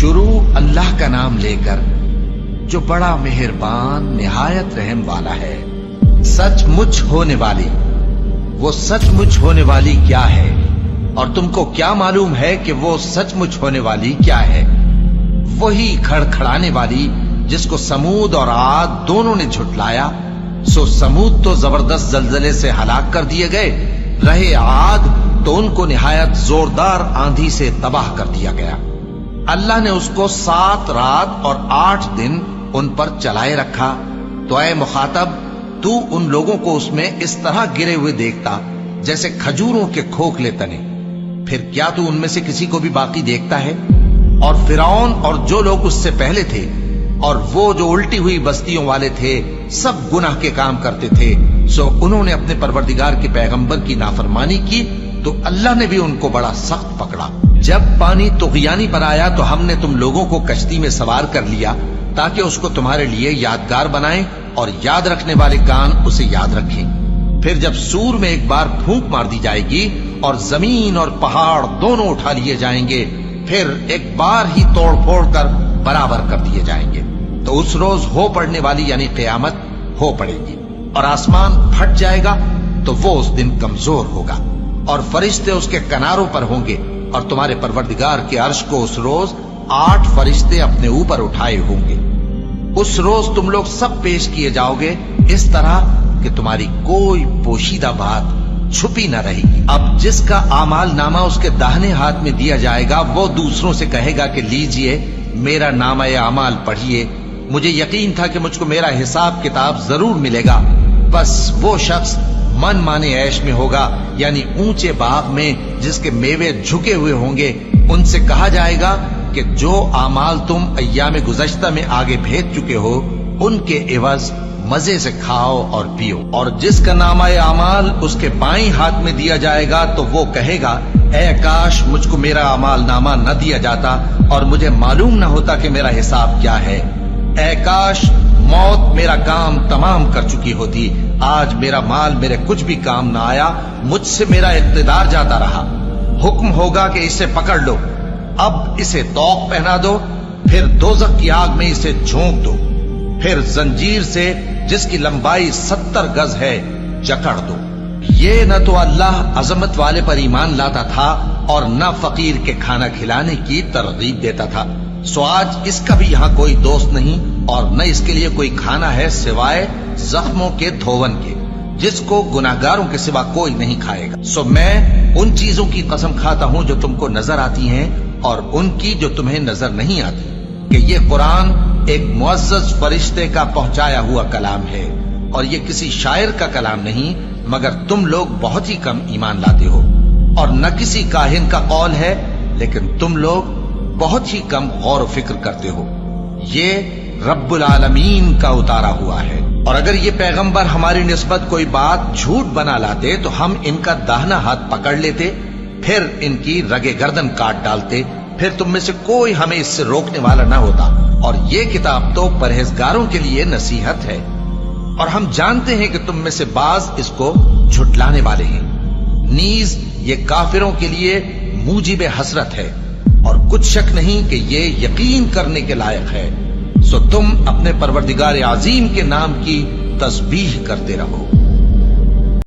शुरू अल्लाह का नाम लेकर जो बड़ा मेहरबान निहायत रहम वाला है। सचमुच होने वाली, वो सचमुच होने वाली क्या है? और तुमको क्या मालूम है कि वो सचमुच होने वाली क्या है? वही खड़खड़ाने वाली जिसको समूद और आद दोनों ने झुटलाया। सो समूद तो जबरदस्त जलजले से हलाक कर दिए गए, रहे आद तो उनको निहायत जोरदार आंधी से तबाह कर दिया गया। अल्लाह ने उसको 7 रात और 8 दिन उन पर चलाए रखा। तो ऐ मुखातब, तू उन लोगों को उसमें इस तरह गिरे हुए देखता जैसे खजूरों के खोखले तने। फिर क्या तू उनमें से किसी को भी बाकी देखता है? और फिरौन और जो लोग उससे पहले थे और वो जो उल्टी हुई बस्तियों वाले थे, सब गुनाह के काम करते थे। सो उन्होंने अपने परवरदिगार के पैगंबर की नाफरमानी की तो अल्लाह ने भी उनको बड़ा सख्त पकड़ा। जब पानी तुग़यानी पर आया तो हमने तुम लोगों को कश्ती में सवार कर लिया ताकि उसको तुम्हारे लिए यादगार बनाएं और याद रखने वाले कान उसे याद रखें। फिर जब सूर में एक बार फूंक मार दी जाएगी और जमीन और पहाड़ दोनों उठा लिए जाएंगे, फिर एक बार ही तोड़ फोड़ कर बराबर कर दिए जाएंगे, तो उस रोज हो पड़ने वाली यानी क़यामत हो पड़ेगी और आसमान फट जाएगा तो वो उस दिन कमजोर होगा और फरिश्ते उसके किनारों पर होंगे और तुम्हारे परवरदिगार के अर्श को उस रोज 8 फरिश्ते अपने ऊपर उठाए होंगे। उस रोज तुम लोग सब पेश किए जाओगे इस तरह कि तुम्हारी कोई पोशीदा बात छुपी न रहेगी। अब जिसका आमाल नामा उसके दाहिने हाथ में दिया जाएगा, वो दूसरों से कहेगा कि लीजिए मेरा नामा आमाल पढ़िए, मुझे यकीन था कि मुझको मेरा हिसाब किताब जरूर मिलेगा। बस वो शख्स मन माने ऐश में होगा, यानी ऊंचे बाग में जिसके मेवे झुके हुए होंगे। उनसे कहा जाएगा कि जो आमाल तुम अय्याम गुज़श्ता में आगे भेज चुके हो, उनके एवज मजे से खाओ और पियो। और जिसका नामा आमाल उसके बाईं हाथ में दिया जाएगा तो वो कहेगा, ऐ काश मुझको मेरा अमाल नामा न दिया जाता और मुझे मालूम न होता कि मेरा हिसाब क्या है। ऐ काश मौत मेरा काम तमाम कर चुकी होती, आज मेरा माल मेरे कुछ भी काम न आया, मुझसे मेरा इक़्तिदार जाता रहा। हुक्म होगा कि इसे पकड़ लो, अब इसे तौक पहना दो, फिर दोज़ख की आग में इसे झोंक दो, फिर जंजीर से जिसकी लंबाई 70 गज है जकड़ दो। ये न तो अल्लाह अजमत वाले पर ईमान लाता था और न फकीर के खाना खिलाने की तरगीब देता था। सो आज इसका भी यहाँ कोई दोस्त नहीं और न इसके लिए कोई खाना है सिवाय जख्मों के धोवन के, जिसको गुनाहगारों के सिवा कोई नहीं खाएगा। सो मैं उन चीजों की कसम खाता हूँ जो तुमको नजर आती हैं और उनकी जो तुम्हें नजर नहीं आती, कि ये कुरान एक मुअज़्ज़ज़ फरिश्ते का पहुंचाया हुआ कलाम है और ये किसी शायर का कलाम नहीं, मगर तुम लोग बहुत ही कम ईमान लाते हो। और न किसी काहिन का कौल है, लेकिन तुम लोग बहुत ही कम गौर व फिक्र करते हो। ये रब्बुल आलमीन का उतारा हुआ है। और अगर ये पैगंबर हमारी निस्बत कोई बात झूठ बना लाते तो हम इनका दाहिना हाथ पकड़ लेते, फिर इनकी रगे गर्दन काट डालते, फिर तुम में से कोई हमें इससे रोकने वाला ना होता। और ये किताब तो परहेजगारों के लिए नसीहत है और हम जानते हैं कि तुम में से बाज इसको झुटलाने वाले हैं। नीज ये काफिरों के लिए मूजिब हसरत है और कुछ शक नहीं कि ये यकीन करने के लायक है। सो तुम अपने परवरदिगार आजीम के नाम की तस्बीह करते रहो।